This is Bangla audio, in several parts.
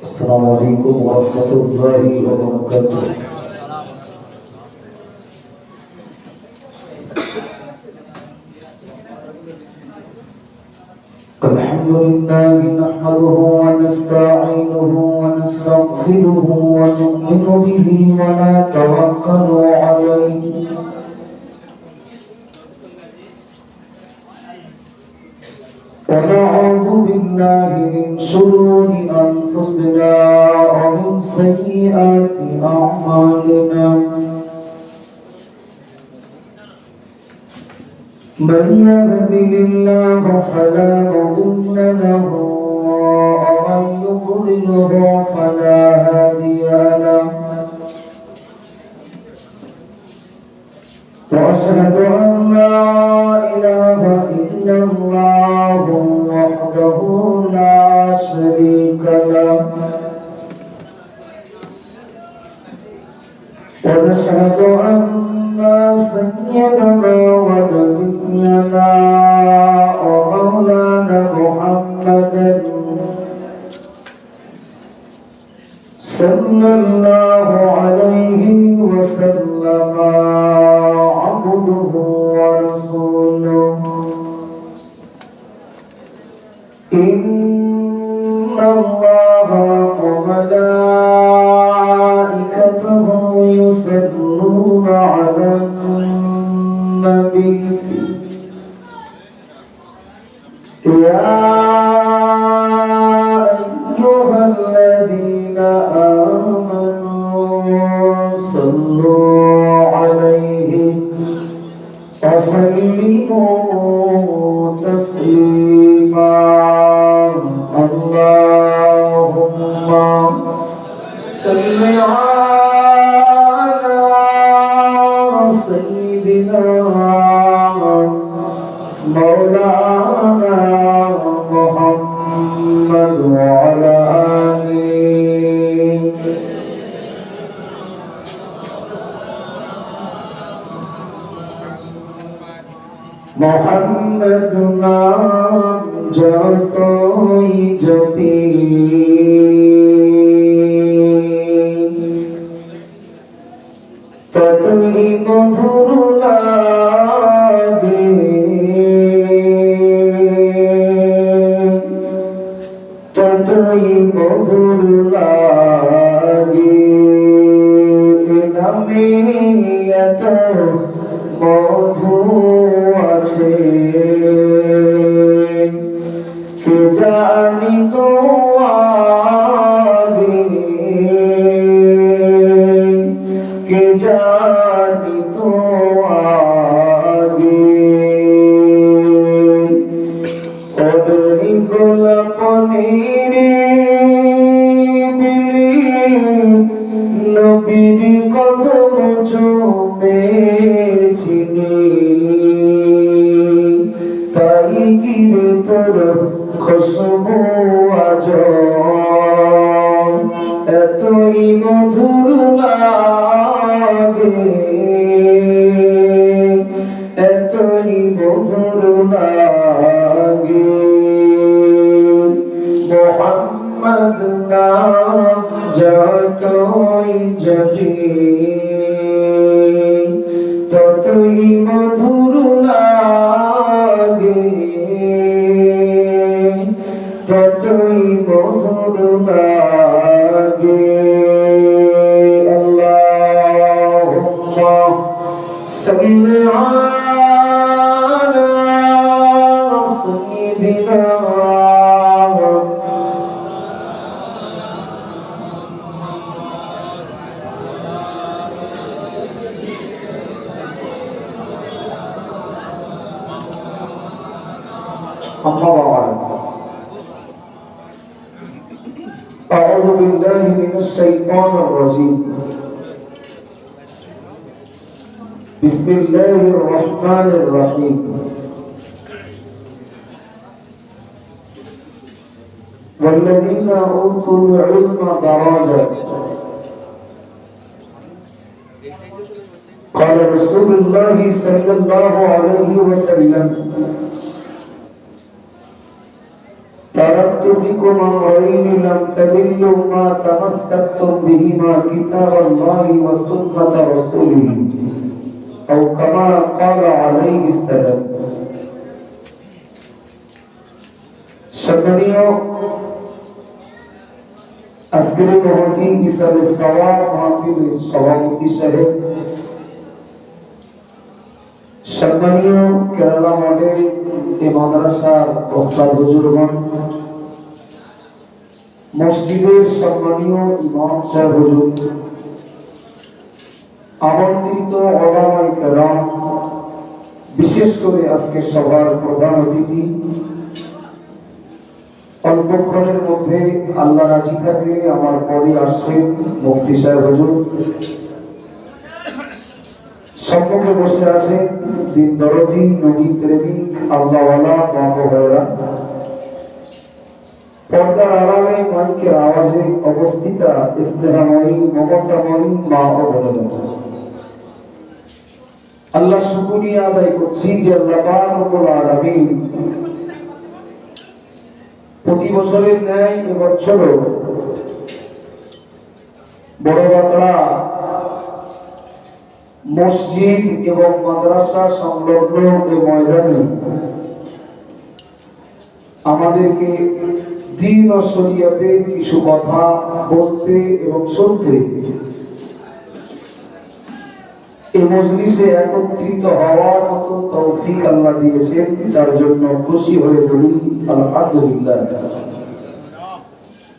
السلام عليكم ورحمة الله وبركاته. الحمد لله نحمده ونستعينه ونستغفره ونؤمن به ونتوكل عليه ونعوذ بالله من شرور أنفسنا ومن سيئات أعمالنا من يهده الله فلا مضل له ومن يضلله فلا هادي له وأشهد أن لا إله إلا الله وحده لا شريك له ونشهد أن سيدنا ونبينا ومولانا محمدا صلى الله عليه وسلم عبده ورسوله إن الله وملائكته يصلون على النبي يا أيها الذين آمنوا صلوا عليه وسلموا تسليما اللهم صل على سيدنا مولانا محمد وعلى آله محمد नाम যতই জপি ততই মধুর লাগে ততই মধুর লাগে নামে এত মধু আছে কে জানি তো আগে কে জানি তো আগে ওই গোলাপনের নবীর কদম চুমেছিলি তাই কি তোর খুশবু আজ এতই মধুর লাগে এতই মধুর লাগে মোহাম্মদ নাম যতই জপি ততই মধুর লাগে ততই মধুর লাগে আল্লাহুম্মা সাল্লি আলা সাইয়্যিদিনা أعوذ بالله من الشيطان الرجيم بسم الله الرحمن الرحيم والذين أوتوا العلم درجات قال رسول الله صلى الله عليه وسلم تركت فيكم أمرين لم تضلوا ما تمسكتم بهما كتاب الله وسنة رسوله أو كما قال عليه السلام সম্মানীয় আজকের মহতি ইসলামের সওয়াব মাহফিলের সভাপতি সাহেব, সম্মানীয় কেরালা মডেল এ মাদ্রাসার ওস্তাদ হুজুরগণ, মসজিদের সম্মানীয় ইমাম সাহেব হুজুর, আমন্ত্রিত ওলামায়ে কেরাম, বিশেষ করে আজকে সভার প্রধান অতিথি, অল্পক্ষণের মধ্যে আল্লাহ রাজি থাকলে আমার পরে আসছেন মুফতি সাহেব হুজুর, সম্মুখে বসে আছে দিন দরদি, নবী প্রেমিক, আল্লাহওয়ালা মা বোনেরা, পর্দার আড়ালে মাইকের আওয়াজে অবস্থিতা স্নেহময়ী মমতাময়ী মা ও বোনেরা, আল্লাহ শুকরিয়া আদায় করছি যে আল্লাহ পাক রব্বুল আলামিন প্রতি বছরের ন্যায় এবছরও বড় বাংলা মসজিদ এবং মাদ্রাসা সংলগ্ন এই ময়দানে আমাদেরকে দ্বীন ও শরীয়তের কিছু কথা বলতে এবং শুনতে, এই মজলিসে একত্রিত হওয়ার মতো তৌফিক আল্লাহ দিয়েছেন, তার জন্য খুশি হয়ে বলি আলহামদুলিল্লাহ।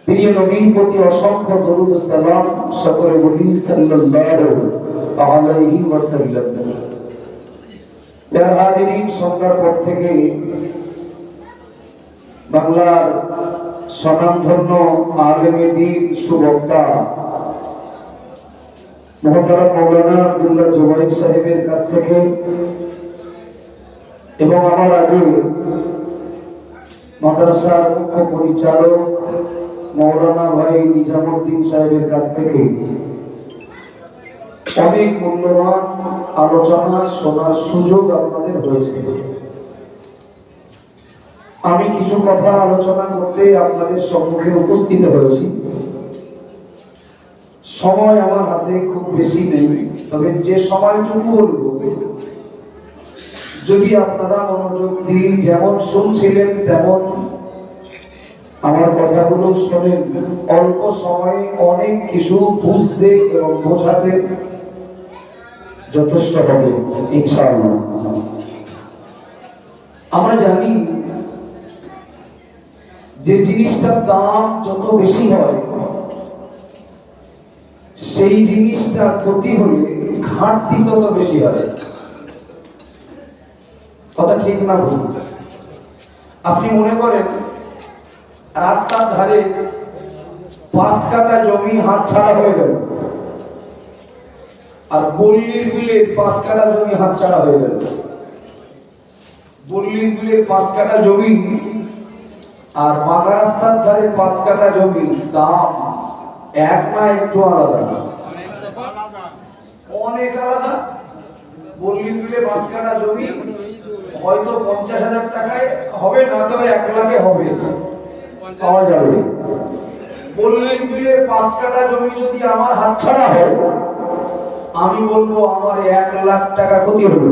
প্রিয় নবীর প্রতি অসংখ্য দরুদ ও সালাম, সকলে বলি সাল্লাল্লাহু আলাইহি ওয়াসাল্লাম। প্রিয় হাজিরিন, সন্ধ্যার পর থেকে বাংলার স্বনামধন্য আলেমে দ্বীন সুবক্তা মুহতারাম মাওলানা আব্দুল্লাহ জুবাইর সাহেবের কাছ থেকে এবং আমার আগে মাদ্রাসার মুখ্য পরিচালক মাওলানা ভাই নিজামুদ্দিন সাহেবের কাছ থেকে অনেক মূল্যবান আলোচনা শোনার সুযোগ আপনাদের হয়েছে। আমি কিছু কথা আলোচনা করতে আপনাদের সম্মুখে উপস্থিত হয়েছি। সময় আমার হাতে খুব বেশি নেই, তবে যে সময়টুকু বলবো যদি আপনারা মনোযোগ দিয়ে যেমন শুনছিলেন তেমন আমার কথাগুলো শোনেন, অল্প সময়ে অনেক কিছু বুঝতে এবং বোঝাতে যথেষ্ট হবে ইনশাআল্লাহ। আমরা জানি যে জিনিসটার দাম যত বেশি হয় সেই জিনিসটা ক্ষতি হলে ঘাটতি তত বেশি হয়। কথা ঠিক না ভুল? আপনি মনে করেন রাস্তার ধারে 5 কাঠা জমি হাতছাড়া হয়ে গেল, আর বল্লির বিলে 5 কাঠা জমি হাতছাড়া হয়ে গেল। বল্লির বিলে 5 কাঠা জমি আর পাকা রাস্তার ধারে 5 কাঠা জমি, দাম এক না একটু আলাদা? অনেক আলাদা। বল্লির বিলে 5 কাঠা জমি হয়তো 50,000 টাকায় হবে না, তবে 1 লাখে হবে, পাওয়া যাবে। বল্লির বিলে 5 কাঠা জমি যদি আমার হাতছাড়া হয়, আমি বলবো আমার 1 লাখ টাকা ক্ষতি হলো।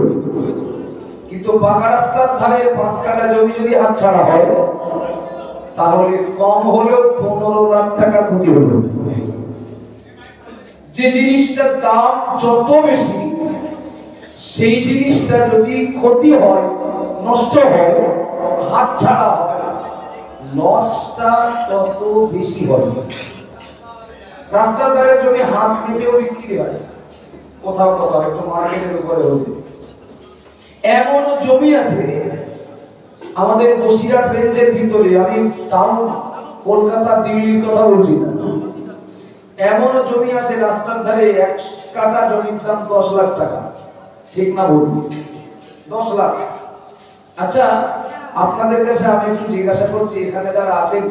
কিন্তু পাকা রাস্তার ধারে 5 কাঠা জমি যদি হাতছাড়া হয়, তাহলে কম হলেও 15 লাখ টাকা ক্ষতি হলো। যে জিনিসটার দাম যত বেশি, সেই জিনিসটা যদি ক্ষতি হয়, নষ্ট হয়, হাতছাড়া হয়, লসটা তত বেশি হয়। রাস্তার ধারে জমি হাত মেপেও বিক্রি হয়, কোথাও কোথাও একটু মার্কেটের উপরে হতে। এমন জমি আছে আমাদের বসিরহাট রেঞ্জের ভিতরে, আমি টাউন কলকাতা দিল্লির কথা বলছি না, এমন জমি আছে রাস্তার ধারে 1 কাঠা জমির দাম 10 লাখ টাকা। ঠিক না ভুল? 10 লাখ। আচ্ছা, আপনাদের কাছে আমি একটু জিজ্ঞাসা করছি, এখানে যারা আছেন,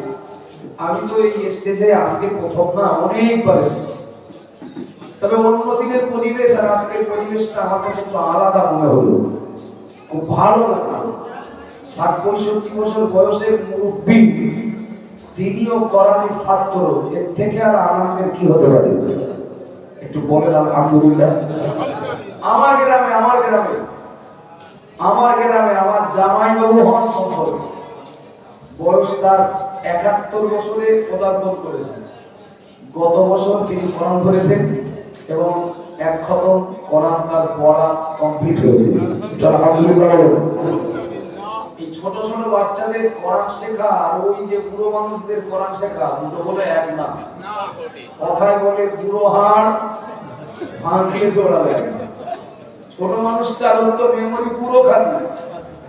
আমি তো এই স্টেজে আজকে প্রথম না, অনেকবার এসেছি, তবে অন্য দিনের পরিবেশ আর আজকের পরিবেশটা আমার কাছে একটু আলাদা মনে হলো, খুব ভালো লাগলো। 60-65 বছর বয়সের মুরব্বী তিনিও কোরআনের ছাত্র, এর থেকে আর আনন্দের কি হতে পারে? একটু বলেন আলহামদুলিল্লাহ। আমার গ্রামে আমার জামাই বাবু হন সম্পর্কে, বয়স তার ৭১ বছরে পদার্পণ করেছেন। গত বছর তিনি কোরআন ধরেছেন এবং এক খতম কোরআন তার পড়া কমপ্লিট হয়েছে। আলহামদুলিল্লাহ। এই ছোট ছোট বাচ্চাদের কোরআন শেখা আর ওই যে বুড়ো মানুষদের কোরআন শেখা দুটো বলে এক না। কথায় বলে বুড়ো হাড় ভাঙিয়ে জোড়া লাগে। ছোট মানুষটার তো মেমোরি পুরো খালি,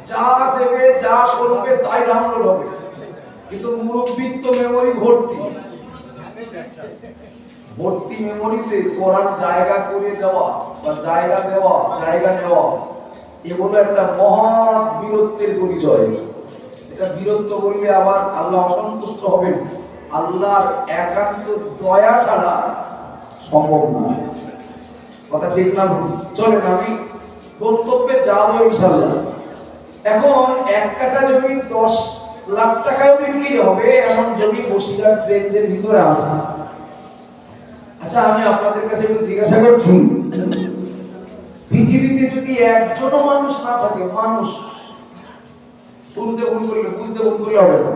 যা দেবে যা শুনবে তাই ডাউনলোড হবে, কিন্তু মুরব্বির তো মেমোরি ভর্তি মেমোরিতে কোরআন জায়গা করে দেওয়া বা জায়গা নেওয়া এগুলো একটা মহা বীরত্বের পরিচয়। এটা বীরত্ব বললে আবার আল্লাহ অসন্তুষ্ট হবেন, আল্লাহর একান্ত দয়া ছাড়া সম্ভব না। কথা ঠিক না? চলেন আমি গন্তব্যে যাবো ইনশাআল্লাহ। এখন এক কাঠা জমি 10 লাখ টাকাও বিক্রি হবে এমন জমি বসিরহাট রেঞ্জের ভিতরে আছে। আচ্ছা, আমি আপনাদের কাছে একটু জিজ্ঞাসা করছি, পৃথিবীতে যদি একজনও মানুষ না থাকে, মানুষ শুনতে ভুল করলে বুঝতে ভুল করলে হবে না,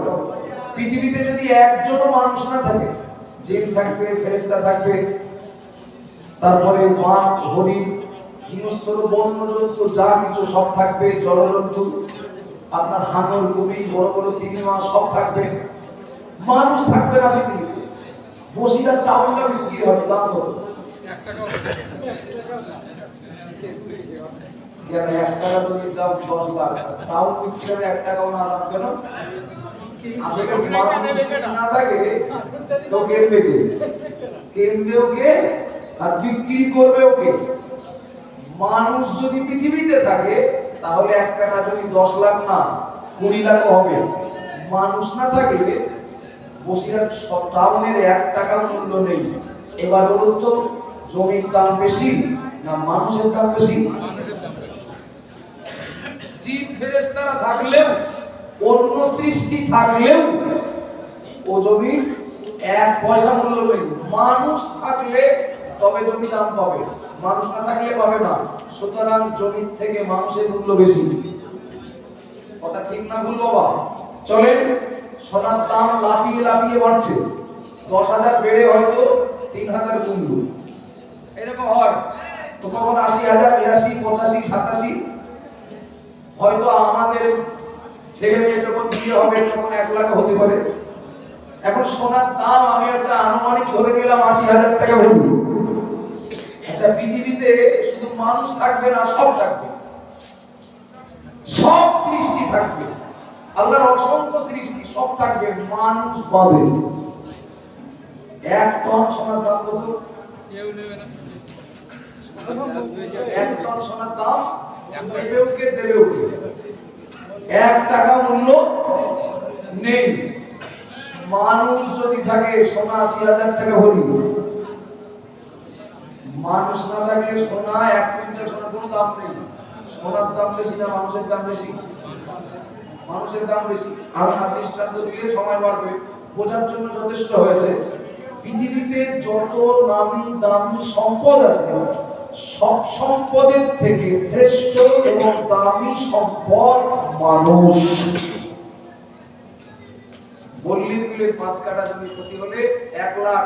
পৃথিবীতে যদি একজনও মানুষ না থাকে, জিন থাকবে, ফেরেশতা থাকবে, তারপরে মাছ, হরিণ, হিংস্র, বন্য জন্তু যা কিছু সব থাকবে, জলজন্তু, আপনার হাঙর, কুমির, বড় বড় তিমিমা সব থাকবে, মানুষ থাকবে না পৃথিবীতে। বসিরহাট টাউনটা বিক্রি হবে, দাম কত? 1 টাকা। কেন 1 টাকা জমির দাম 10 লাখ, টাউন বিক্রি হবে 1 টাকাও না দাম কেন? আসলে না থাকে তো কিনবে কে? কিনবেও কে আর বিক্রি করবেও কে? মানুষ যদি পৃথিবীতে থাকে তাহলে 1 কাঠা জমি 10 লাখ না 20 লাখও হবে। মানুষ না থাকলে বসিরহাট টাউনের 1 টাকা মূল্য নেই। এবার বলুন তো, জমির দাম বেশি না মানুষের দাম বেশি? জিন ফেরেশতারা থাকলেও, অন্য সৃষ্টি থাকলেও ও জমির 1 পয়সা মূল্য নেই। মানুষ থাকলে তবে জমি দাম পাবে, মানুষ না থাকলে পাবে না। সুতরাং জমির থেকে মানুষের মূল্য বেশি। কথা ঠিক না ভুল বাবা? চলেন, সোনার দাম লাফিয়ে বাড়ছে। 10,000 বেড়ে হয়তো 3,000 কমবে, এরকম হয় তো। কখন 80,000, 82, 85, 87, হয়তো আমাদের ছেলে মেয়ে যখন বিয়ে হবে তখন 1 লাখ হতে পারে। এখন সোনার দাম আমি একটা আনুমানিক ধরে নিলাম 80,000 টাকা হলো। আচ্ছা, পৃথিবীতে শুধু মানুষ থাকবে না, সব থাকবে, সব সৃষ্টি থাকবে, আল্লাহর অসংখ্য সৃষ্টি সব থাকবে, মানুষ পাবে। 1 টন সোনার দাম কত? কেউ নেবে না। 1 টন সোনার দাম নেবেও কে, দেবেও কে? 1 টাকা মূল্য নেই। মানুষ যদি থাকে সোনা 80,000 টাকা হলি, মানুষ না থাকলে সোনা 1 কুইন্টাল সোনার কোনো দাম নেই। সোনার দাম বেশি না মানুষের দাম বেশি? মানুষের দাম বেশি। আমি দৃষ্টান্ত দিলে সময় বাড়বে, বোঝার জন্য যথেষ্ট হয়েছে। পৃথিবীতে যত নামি দামি সম্পদ আছে, সব সম্পদের থেকে শ্রেষ্ঠ এবং দামি সম্পদ মানুষ। বললি মিলে 5 কাঠা জমি ক্ষতি হলে 1 লাখ,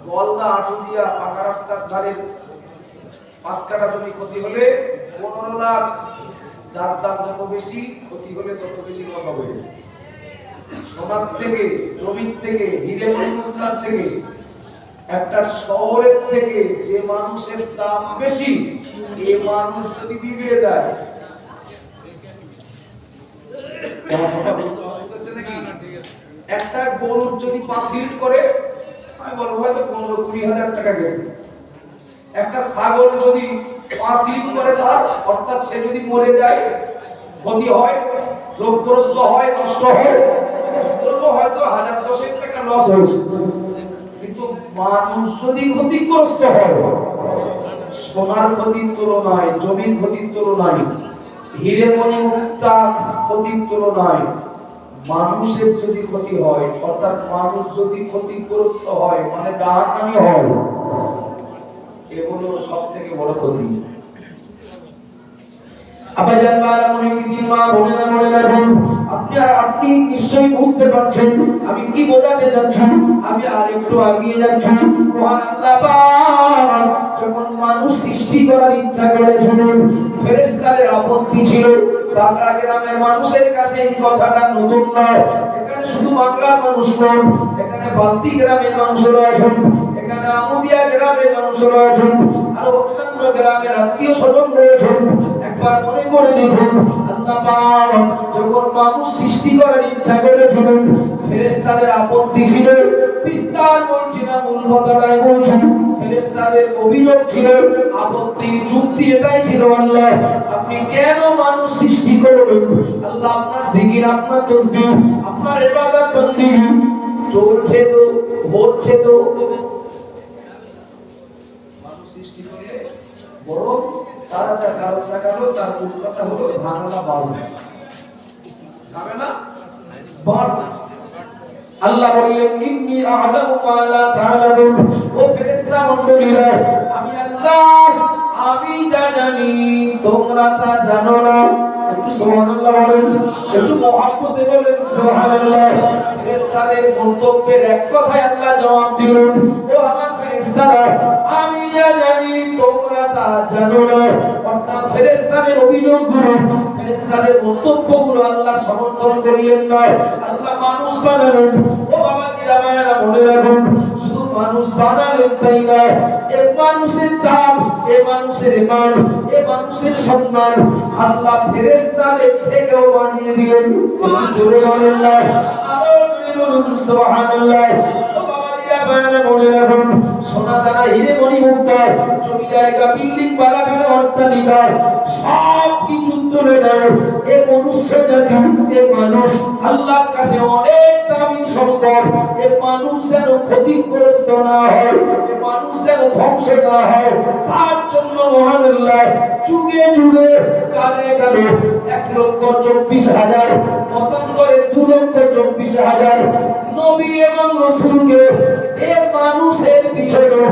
গলদা আটুদিয়া পাকা রাস্তার ধারে 5 কাঠা জমি ক্ষতি হলে 15 লাখ। যার দাম যত বেশি, ক্ষতি হলে তত বেশি লস হবে। সোনার থেকে, জমির থেকে, হিরে মণিমুক্তার থেকে, একটা শহরের থেকে যে মানুষের দাম বেশি, এই মানুষ যদি বিগড়ে যায়, একটা গরুর যদি 5 লিট করে, আমি বলবো হয়তো 15-20 হাজার টাকা গেছে। একটা ছাগল যদি 5 লিট করে, তার অর্থাৎ সে যদি মরে যায়, ক্ষতি হয়, রোগগ্রস্ত হয়, নষ্ট হয়, বলবো হয়তো 1000-10 টাকা লস হয়েছে। কিন্তু মানুষ যদি ক্ষতিগ্রস্ত হয়, সোনার ক্ষতির তুলনায়, জমির ক্ষতির তুলনায়, হিরে মণিমুক্তার ক্ষতির তুলনায় মানুষের যদি ক্ষতি হয়, অর্থাৎ মানুষ যদি ক্ষতিগ্রস্ত হয়, মানে জাহান্নামী হয়, এগুলো সব থেকে বড় ক্ষতি। আব্বাজান বালা মনে কি দিন মা বোনেরা মনে রাখুন, আপনি নিশ্চয়ই বুঝতে পারছেন আমি কি বোঝাতে যাচ্ছি। আমি আরেকটু এগিয়ে যাচ্ছি। মহান আল্লাহ পাক যখন মানুষ সৃষ্টি করার ইচ্ছা করেছিলেন, ফেরেশতাদের আপত্তি ছিল। বাংলা গ্রামের মানুষের কাছে এই কথাটা নতুন নয়। এখানে শুধু বাংলার মানুষ নয়, এখানে বালতি গ্রামের মানুষরা আছেন, এখানে আমুদিয়া গ্রামের মানুষরা আছেন, আর অন্যান্য গ্রামের আত্মীয় স্বজন রয়েছেন। একবার মনে করে দেখুন, আল্লাহ পাক যখন মানুষ সৃষ্টি করার ইচ্ছা করেছিলেন, ফেরেশতাদের আপত্তি ছিল। বিস্তার বলছি না, মূল কথাটাই বলছি। ফেরেশতাদের অভিযোগ ছিল, আপত্তি, যুক্তি এটাই ছিল, আল্লাহ আপনি কেন মানুষ সৃষ্টি করবেন? আল্লাহ আপনার জিকির, আপনার তাসবিহ, আপনার ইবাদত বন্দেগী চলছে তো, হচ্ছে তো, মানুষ সৃষ্টি করে বরং তারা যা কারণ দেখালো, তার কথা হলো ঝামেলা বাড়বে, ঝামেলা বাড়বে। আল্লাহ বললেন ইন্নী আ'লামু মা লা তা'লামুন। ও ফেরেশতা মণ্ডলীরা, আমি আল্লাহ আমি যা জানি তোমরা তা জানো না। একটু সুবহানাল্লাহ বলেন, একটু মহব্বতে বলেন সুবহানাল্লাহ। ফেরেশতাদের মন্তব্যের এক কথায় আল্লাহ জবাব দিলেন, ও আমার ফেরেশতারা, আমি যা জানি তোমরা তা জানো না। অর্থাৎ ফেরেশতাদের অভিযোগগুলো, ফেরেশতাদের মন্তব্যগুলো আল্লাহ সমর্থন করলেন না, আল্লাহ মানুষ বানালেন। ও বাবাজিরা মায়েরা মনে রাখুন, শুধু মানুষ বানালেন তাই না, এ মানুষের দাম, এ মানুষের ইমান, এ মানুষের সম্মান আল্লাহ ফেরেশতাদের থেকেও বানিয়ে দিলেন। জোরে বলেন না, আরো জোরে বলুন সুবহানাল্লাহ। ও বাবাজিরা মায়েরা মনে রাখুন, সোনা দানা হিরে মণি মুক্তা, জমি জায়গা, বিল্ডিং, বাড়াখানা, অট্টালিকা সব কিছু তুলে নেয় এ মনুষ্য জাতি, এ মানুষ আল্লাহর কাছে অনেক দামি সম্পদ। এ মানুষ যেন ক্ষতিগ্রস্ত না হয়, এ মানুষ যেন ধ্বংস না হয়, তার জন্য মহান আল্লাহ যুগে যুগে কালে কালে 1,24,000, মতান্তরে 2,24,000 নবী এবং রাসূলকে এ মানুষের পিছনে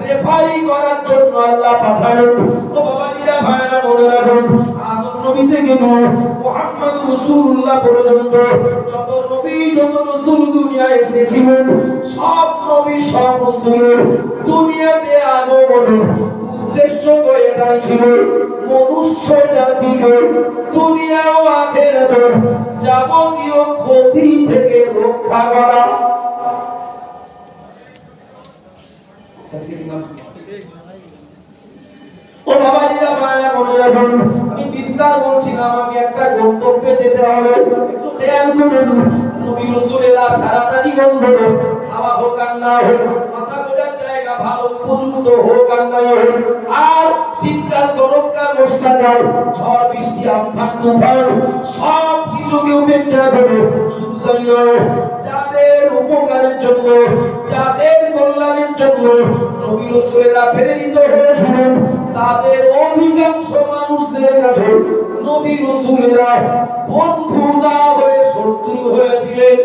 রেফারি করার জন্য আল্লাহ পাঠালেন। ও বাবাজিরা ভাইরা মনে রাখুন, আদম নবী থেকে মুহাম্মদ রাসূলুল্লাহ পর্যন্ত যত নবী, যত রাসূল দুনিয়ায় এসেছিলেন, সব নবী, সব রাসূলের দুনিয়াতে আগমনের উদ্দেশ্য তো এটাই ছিল, মনুষ্য জাতিকে দুনিয়া ও আখিরাতের যাবতীয় ক্ষতি থেকে রক্ষা করা। ও বাবাজিরা মায়েরা মনে রাখুন, আমি বিস্তার বলছি না, আমাকে একটা গন্তব্যে যেতে হবে। একটু খেয়াল করুন, নবী রাসূলেরা সারাটা জীবন ধরে খাওয়া হোক আর না হোক, মাথা গোজার জায়গা ভালো উপযুক্ত হোক আর নাই হোক, আর শীতকাল, গরমকাল, বর্ষাকাল, ঝড় বৃষ্টি, আমফান, তুফান সব কিছুকে উপেক্ষা করে শুধু তাই নয়, যাদের উপকারের জন্য, যাদের কল্যাণের জন্য নবী রাসূলেরা প্রেরিত হয়েছিলেন, তাদের অধিকাংশ মানুষদের কাছে নবী রাসূলেরা বন্ধু না হয়ে শত্রু হয়েছিলেন।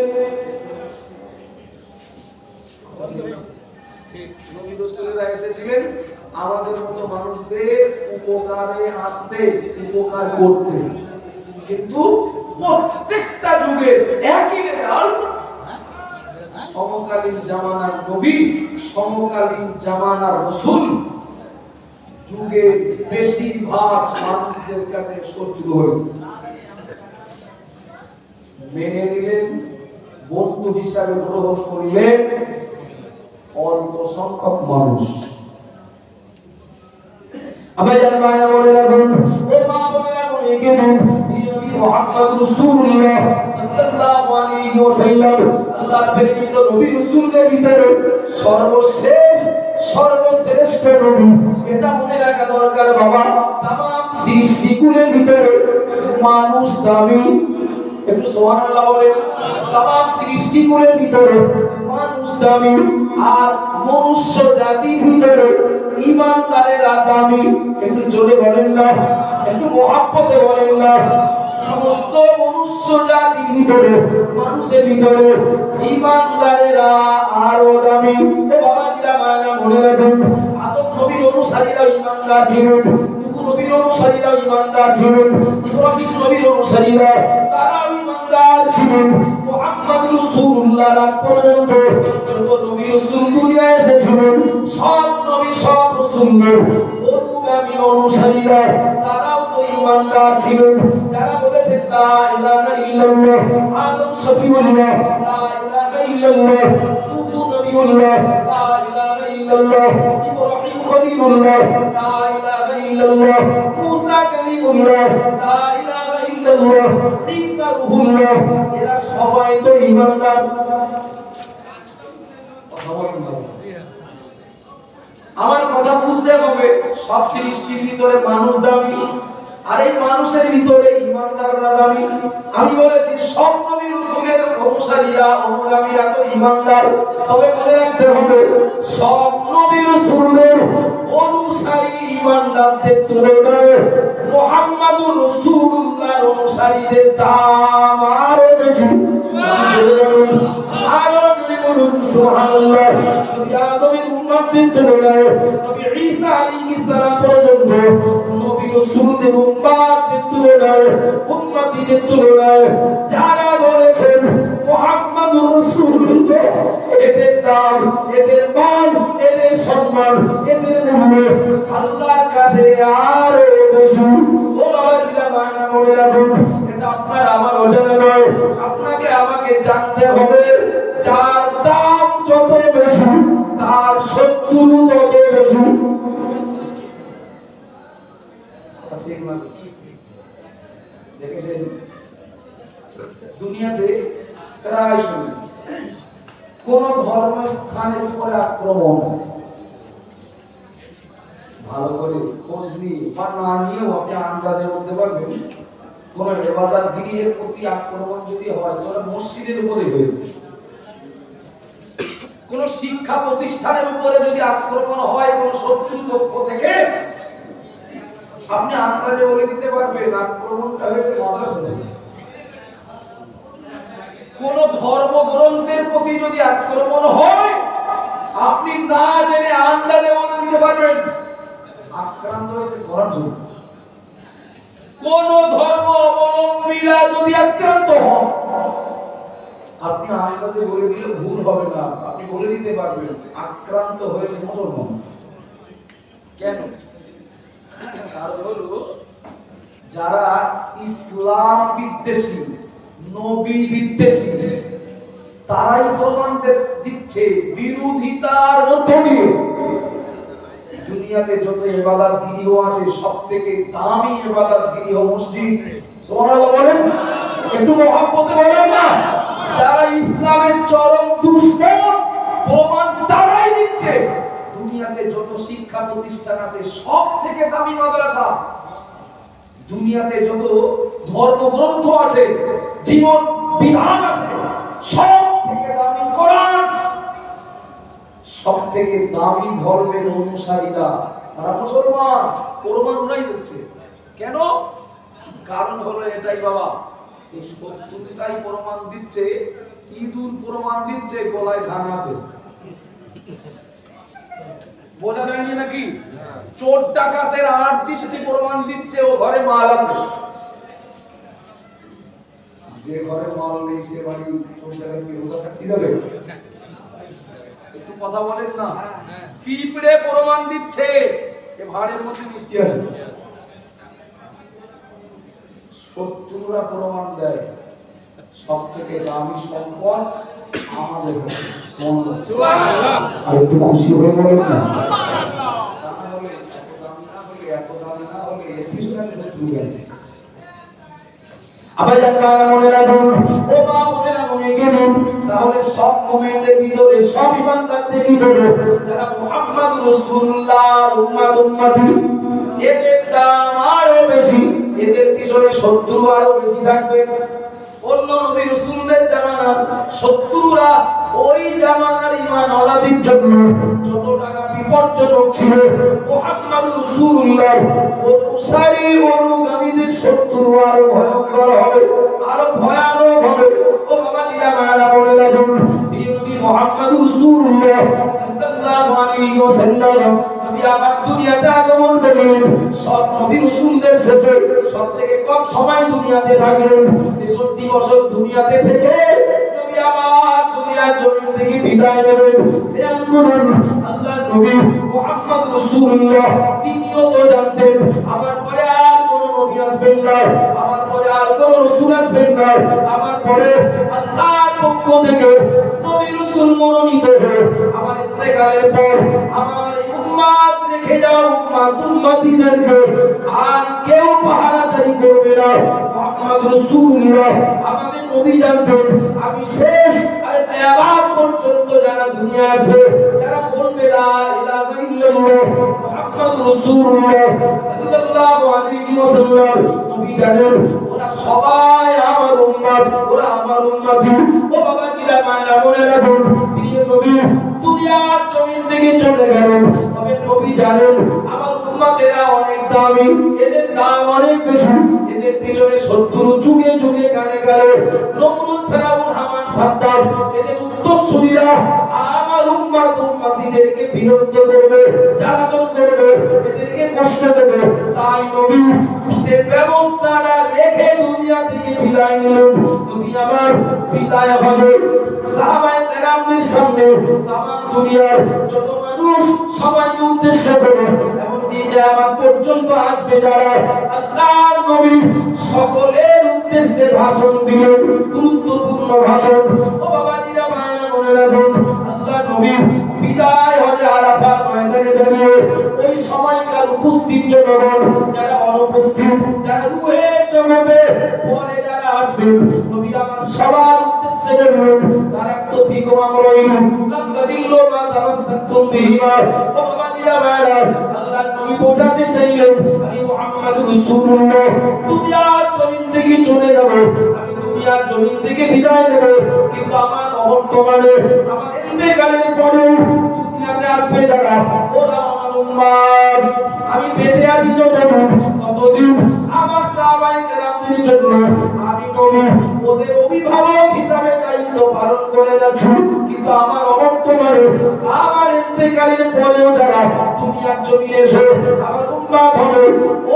নবী রাসূলেরা এসেছিলেন আমাদের মতো মানুষদের উপকারে আসতে, উপকার করতে, কিন্তু প্রত্যেকটা যুগে একই রেজাল্ট। সমকালীন জামানার নবী, সমকালীন জামানার রাসূল যুগে বেশিরভাগ মানুষদের কাছে শত্রু হয়ে মেনে নিলেন, বন্ধু হিসাবে গ্রহণ করিলেন অল্প সংখ্যক মানুষ। আব্বাজান মায়েরা বলে রাখুন, ও মা বোনেরা মনে রাখুন, নবী মুহাম্মদ রাসূলুল্লাহ সাল্লাল্লাহু আলাইহি ওয়াসাল্লাম আল্লাহর প্রেরিত নবী রাসূলদের ভিতরে সর্বশেষ, সর্বশ্রেষ্ঠ নবী। এটা মনে রাখা দরকার বাবা। তামাম সৃষ্টিকুলের ভিতরে মানুষ দামি, একটু সুবহানাল্লাহ বলেন। তামাম সৃষ্টিকুলের ভিতরে মানুষ দামি, আর মনুষ্য জাতির ভিতরে ইমানদারেরা দামি। একটু জোরে বলেন না, একটু মহব্বতে বলেন না। সমস্ত মনুষ্য জাতির ভিতরে, মানুষের ভিতরে ইমানদারেরা আরো দামি। বাবাজিরা মায়েরা মনে রাখুন, আদম নবীর অনুসারীরা ইমানদার ছিলেন, নূহ নবীর অনুসারীরা ইমানদার ছিলেন, ইব্রাহিম নবীর অনুসারীরা তারাও ইমানদার ছিলেন। মুহাম্মদ রাসূলুল্লাহ রাত পর্যন্ত যত নবী রাসূল দুনিয়ায় এসেছিলেন, সব নবী সব রাসূলদের অনুগামী অনুসারীরা তারাও তো ইমানদার ছিলেন। যারা বলেছেন লা ইলাহা ইল্লাল্লাহ, আদম শফিউল্লাহ, লা ইলাহা ইল্লাল্লাহ, নূহ নবিয়ুল্লাহ, লা ইলাহা ইল্লাল্লাহ, ইব্রাহিম খলিলুল্লাহ, লা ইলাহা ইল্লাল্লাহ, মুসা কালিমুল্লাহ, লা ইলাহা ইল্লাল্লাহ, ঈসা রূহুল্লাহ, এরা সবাই তো ইমানদার। আমার কথা বুঝতে হবে, সব সৃষ্টির ভিতরে মানুষ দামি, আর এই মানুষের ভিতরে ইমানদাররা দামি। আমি বলেছি সব নবী রাসূলের অনুসারীরা অনুগামীরা তো ইমানদার। তবে মনে রাখতে হবে, সব নবী রাসূলের অনুসারী ইমানদারদের তুলনায় মুহাম্মদুর রাসূলুল্লাহর অনুসারীদের দাম আরো বেশি। আরো বলুন সুবহানাল্লাহ। নবী আদমের উম্মতের তুলনায় নবী ঈসা আলাইহিস সালাম পর্যন্ত নবী রাসূলদের উম্মতের তুলনায়, উম্মতীদের তুলনায় যারা বলেছেন মুহাম্মদুর রাসূলুল্লাহ, এদের দাম, এদের মান, এদের সম্মান, এদের মূল্য আল্লাহর কাছে আরো বেশি। ও বাবাজিরা মায়েরা মনে রাখুন, এটা আপনার আমার অজানা নয়, আপনাকে আমাকে জানতে হবে। যার দাম যত বেশি, তার শত্রু তত বেশি। দেখেছেন দুনিয়াতে প্রায় শুনি কোন ধর্মস্থানের উপরে আক্রমণ, ভালো করে খোঁজ নিয়ে বা না নিয়েও আপনি আন্দাজে বলতে পারবেন কোন ইবাদত গৃহের প্রতি আক্রমণ যদি হয় তাহলে মসজিদের উপরে হয়েছে। কোন শিক্ষা প্রতিষ্ঠানের উপরে যদি আক্রমণ হয় কোন শত্রু পক্ষ থেকে, আপনি আন্দাজে বলে দিতে পারবেন আক্রমণটা হয়েছে মাদ্রাসাতে। কোন ধর্মগ্রন্থের প্রতি যদি আক্রমণ হয়, আপনি না জেনে আন্দাজে বলে দিতে পারবেন আক্রান্ত হয়েছে কোরআন শরীফ। কোন ধর্ম অবলম্বীরা যদি আক্রান্ত হন, আপনি আন্দাজে বলে দিলে ভুল হবে না, আপনি বলে দিতে পারবেন আক্রান্ত হয়েছে মুসলমান। কেন? কারণ হলো যারা ইসলাম বিদ্বেষী, নবী বিদ্বেষী, তারাই প্রমাণ দিচ্ছে বিরোধিতার মধ্য দিয়ে দুনিয়াতে যত ইবাদত গৃহ আছে সবথেকে দামি ইবাদত গৃহ মসজিদ। সুবহানাল্লাহ বলেন, একটু মহব্বতে বলেন না। যারা ইসলামের চরম দুশমন, প্রমাণ তারাই দিচ্ছে দুনিয়াতে যত শিক্ষা প্রতিষ্ঠান আছে সব থেকে দামি মাদ্রাসা, দুনিয়াতে যত ধর্মগ্রন্থ আছে, জীবন বিধান আছে, সব থেকে দামি কোরআন, সব থেকে দামি ধর্মের অনুসারীরা তারা মুসলমান। প্রমাণ ওরাই দিচ্ছে। কেন? কারণ হলো এটাই বাবা, এই শত্রুতাই প্রমাণ দিচ্ছে, ইঁদুর প্রমাণ দিচ্ছে গলায় ধান আছে। বোঝা যায়নি নাকি? চোর ডাকাতের 8 দৃষ্টি প্রমাণ দিচ্ছে ও ঘরে মাল আছে। যে ঘরে মাল নেই সে বাড়ি চোর ডাকাত কি রোজা থাকতে যাবে? একটু কথা বলেন না। পিঁপড়ে প্রমাণ দিচ্ছে এ ভাড়ের মধ্যে মিষ্টি আছে। শত্রুরা প্রমাণ দেয় সব থেকে দামি সম্পদ আমাদের সুবহানাল্লাহ। আর একটু খুশি হয়ে বলেন না। আবার আপনারা মনে রাখুন, ও মা বোনেরা মনে গেলেন, তাহলে সব মুমিনদের ভিতরে, সব ইমানদারদের ভিতরে যারা মুহাম্মদ রাসূলুল্লাহর উম্মতি, এদের দাম আরো বেশি, এদের পিছনে শত্রু আরো বেশি থাকবে। অন্য নবী রাসূলদের জামানার শত্রুরা ওই জামানার ঈমানওয়ালাদের জন্য যত টাকা বিপজ্জনক ছিল। মুহাম্মদ রাসূলুল্লাহ অনুসারী অনুগামীদের শত্রু আরো ভয়ঙ্কর হবে, আরো ভয়ানক হবে। ও বাবা জিরা মারা বলে রাখুন, নবী মুহাম্মদ রাসূলুল্লাহ সাল্লাল্লাহু আলাইহি ওয়াসাল্লাম নবী আমার দুনিয়াতে আগমন করলেন। সব নবী রাসূলদের শেষে সবথেকে কম সময় দুনিয়াতে থাকলেন, 63 বছর দুনিয়াতে থেকে নবী আমার দুনিয়ার জমিন থেকে বিদায় নেবেন। খেয়াল করুন, আল্লাহর নবী মুহাম্মদ রাসূলুল্লাহ তিনিও তো জানতেন আমার পরে আর কোন নবী আসবেন না, আমার পরে আর কোন রাসূল আসবেন না, আমার পরে আল্লাহর পক্ষ থেকে নবী রাসূল মনোনীত হয়ে আমার ইন্তেকালের পর আমার উম্মত রেখে যাওয়া উম্মতিদেরকে আর কেউ পাহারাদারি করবে না। মুহাম্মদ রাসূলুল্লাহ আমাদের নবী জানতেন আমি শেষ কিয়ামত পর্যন্ত যারা দুনিয়া আসবে, যারা বলবে লা ইলাহা ইল্লাল্লাহ মুহাম্মদ রাসূলুল্লাহ সাল্লাল্লাহু আলাইহি ওয়াসাল্লাম, নবী জানেন ওরা সবাই আমার উম্মত, ওরা আমার উম্মতি। ও বাবা জিরা মায়েরা মনে রাখুন, প্রিয় নবী দুনিয়ার জমিন থেকে চলে গেলেন, তবে নবী জানেন আমার উম্মতেরা অনেক দামি, এদের দাম অনেক বেশি। এদের পিছনে শত্রু যুগে যুগে কানে গেল, নমরুদ ফেরাউন হামান সাদ্দাত, এদের উত্তরসূরিরা আমার উম্মতিদেরকে বিরক্ত করবে, জ্বালাতন করবে, এদেরকে কষ্ট দেবে। তাই নবী সে ব্যবস্থাটা রেখে দুনিয়া থেকে বিদায় নিলেন। নবী আমার বিদায় হবে সাহাবায়ে কেরামদের সামনে তাম দুনিয়ার যত মানুষ সবাইকে উদ্দেশ্য করে এমনকি কিয়ামত পর্যন্ত আসবে যারা আল্লাহর নবী সকলের উদ্দেশ্যে ভাষণ দিলেন, গুরুত্বপূর্ণ ভাষণ। ও বাবা জিরা মায়েরা মনে রাখুন, আল্লাহর নবী বিদায় হজে আরাফাত ময়দানে দাঁড়িয়ে ওই সময়কার উপস্থিত জনগণ, যারা অনুপস্থিত, যারা রূহের জগতে পরে যারা আসবেন, নবী আমার সবার উদ্দেশ্যে বললেন তারাক্তু ফিকুম আমরাইন লাম তাদিল্লু মা তামাসসাকতুম বিহিমা। ও বাবা জিরা মায়েরা, আল্লাহর নবী বোঝাতে চাইলেন আমি মুহাম্মদ রাসূলুল্লাহ দুনিয়ার জমিন থেকে চলে যাব, আমি দুনিয়ার জমিন থেকে বিদায় নেব, কিন্তু আমার বর্তমানে আমার ইন্তেকালের পরে দুনিয়াতে আসবে যারা ওরা আমার উম্মত। আমি বেঁচে আছি ততদিন আমার সাহাবায়ে কেরামদের জন্য আমি নবী ওদের অভিভাবক হিসাবে দায়িত্ব পালন করে যাচ্ছি, কিন্তু আমার বর্তমানে আমার ইন্তেকালের পরেও যারা দুনিয়ার জমিনে এসে আমার উম্মত হবে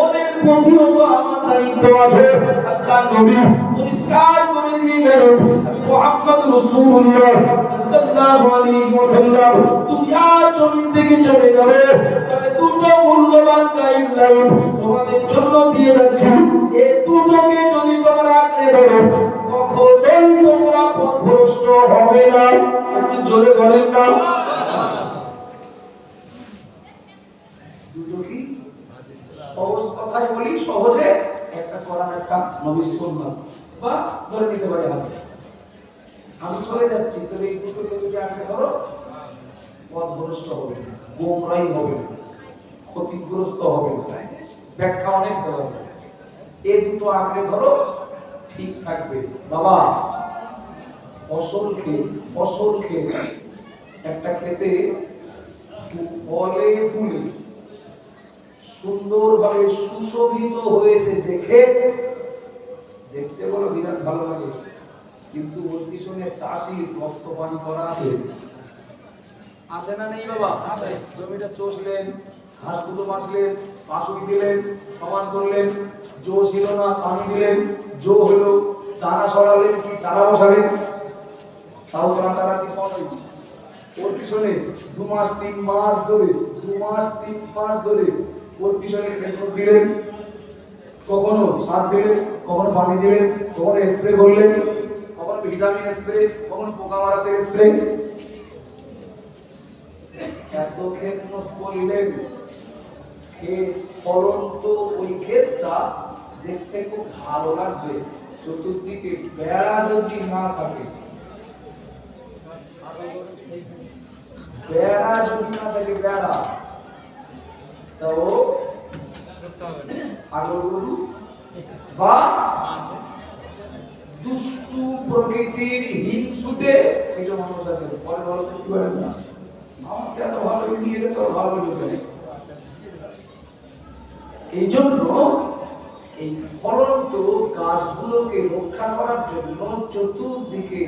ওদের প্রতিও তো আমার দায়িত্ব আছে। আল্লাহর নবী পরিষ্কার করে দিয়ে গেলেন আমি মুহাম্মদ রাসূলুল্লাহ সাল্লাল্লাহু আলাইহি ওয়াসাল্লাম দুনিয়ার জমিন থেকে চলে যাবে, তবে দুটো মূল্যবান গাইডলাইন তোমাদের জন্য দিয়ে যাচ্ছি। এই দুটোকে যদি তোমরা আঁকড়ে ধরো কখনোই তোমরা পথভ্রষ্ট হবে না। একটু জোরে বলেন না। দুটো কি? সহজ কথাই বলি, সহজে একটা কোরআন একটা নবী সুন্নাত বা ধরে নিতে পারি হাদিস। আমি চলে যাচ্ছি, তবে এই দুটোকে যদি আঁকড়ে ধরো পথভ্রষ্ট হবে না, গোমরাহি হবে না, ক্ষতিগ্রস্ত হবে না। ব্যাখ্যা অনেক দেওয়া যায়, এই দুটো আঁকড়ে ধরো ঠিক থাকবে। বাবা ফসল খেয়ে একটা খেতে ফলে ফুলে সুন্দরভাবে সুশোভিত হয়েছে যে ক্ষেত দেখতে বলো বিরাট ভালো লাগে, কিন্তু ওর পিছনে চাষি রক্ত পানি করা আছে না নেই? বাবা জমিটা চষলেন, ঘাসগুলো মাছলেন, পাশুই দিলেন, সমান করলেন, জো ছিল না পানি দিলেন, জো হলো, দানা সরালেন কি চারা বসালেন, তাও রাতারাতি ফল হয়েছে। ওর পিছনে 2 মাস 3 মাস ধরে ওর পিছনে খেত দিলেন, কখনো সার দিলেন, কখনো পানি দিলেন, কখনো স্প্রে করলেন, কখনো ভিটামিন স্প্রে, কখনো পোকা মারাতে স্প্রে। এত খেদমত করলেন, ফলন তো ওই ক্ষেতটা দেখতে খুব ভালো লাগছে, চতুর্দিকে বেড়া যদি না থাকে, বেড়া তো ছাগল গরু বা দুষ্টু প্রকৃতির হিংসুটে কিছু মানুষ আছে, পরে বলো তো কি বলেন না, আমাকে এত ভালো নিয়ে তো ভালো লোকে। এই জন্য এই ফলন্ত গাছগুলোকে রক্ষা করার জন্য চতুর্দিকে